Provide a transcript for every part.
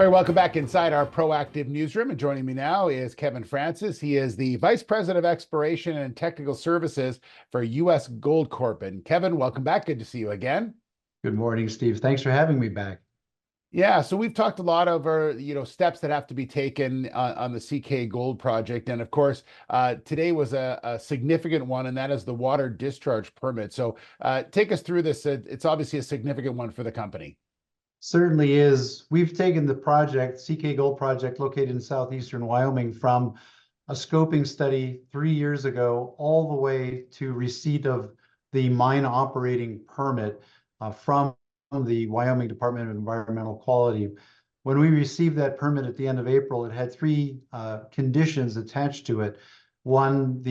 All right, welcome back inside our proactive newsroom. And joining me now is Kevin Francis. He is the Vice President of Exploration and Technical Services for U.S. Gold Corp. And Kevin, welcome back. Good to see you again. Good morning, Steve. Thanks for having me back. Yeah, so we've talked a lot over, steps that have to be taken on the CK Gold project. And of course, today was a significant one, and that is the Water Discharge Permit. So take us through this. It's obviously a significant one for the company. Certainly is. We've taken the project, CK Gold project, located in southeastern Wyoming, from a scoping study 3 years ago all the way to receipt of the mine operating permit from the Wyoming Department of Environmental Quality. When we received that permit at the end of April, it had three conditions attached to it. One,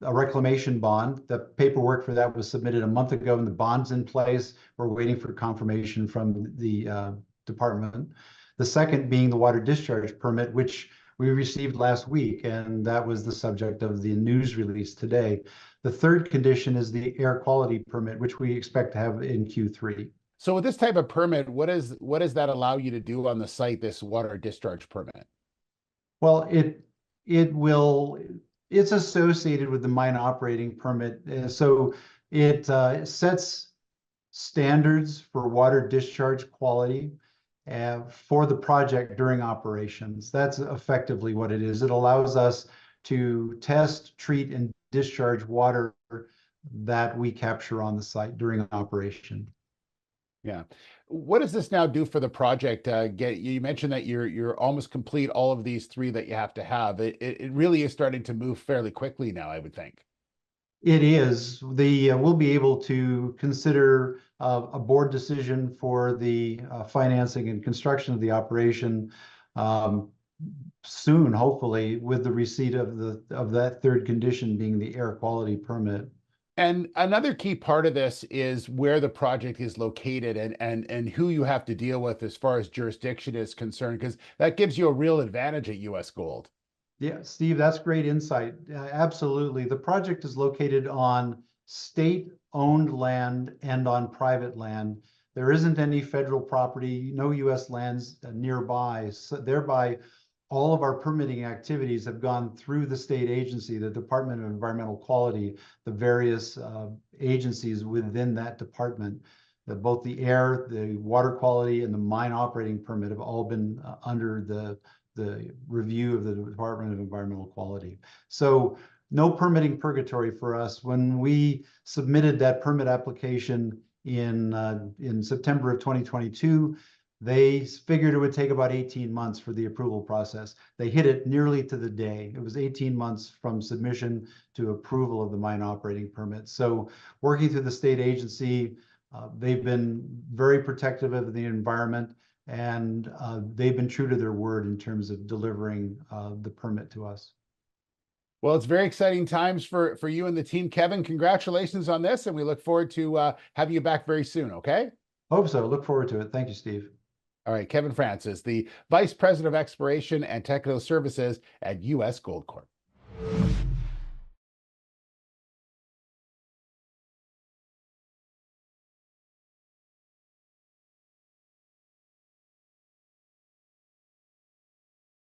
a reclamation bond. The paperwork for that was submitted a month ago, and the bond's in place. We're waiting for confirmation from the department. The second being the water discharge permit, which we received last week, and that was the subject of the news release today. The third condition is the air quality permit, which we expect to have in Q3. So with this type of permit, what does that allow you to do on the site, this water discharge permit? Well, it's associated with the mine operating permit. So it sets standards for water discharge quality for the project during operations. That's effectively what it is. It allows us to test, treat, and discharge water that we capture on the site during operation. Yeah. What does this now do for the project? You mentioned that you're almost complete all of these three that you have to have. It really is starting to move fairly quickly now, I would think. It is. We'll be able to consider a board decision for the financing and construction of the operation soon, hopefully, with the receipt of that third condition being the air quality permit. And another key part of this is where the project is located and who you have to deal with as far as jurisdiction is concerned, because that gives you a real advantage at U.S. Gold. Yeah, Steve, that's great insight. Absolutely. The project is located on state-owned land and on private land. There isn't any federal property, no U.S. lands nearby. So thereby, all of our permitting activities have gone through the state agency, the Department of Environmental Quality, the various agencies within that department. Both the air, the water quality, and the mine operating permit have all been under the review of the Department of Environmental Quality. So no permitting purgatory for us. When we submitted that permit application in September of 2022, they figured it would take about 18 months for the approval process. They hit it nearly to the day. It was 18 months from submission to approval of the mine operating permit. So working through the state agency, they've been very protective of the environment, and they've been true to their word in terms of delivering the permit to us. Well, it's very exciting times for you and the team. Kevin, congratulations on this, and we look forward to having you back very soon, okay? Hope so. Look forward to it. Thank you, Steve. All right, Kevin Francis, the Vice President of Exploration and Technical Services at U.S. Gold Corp.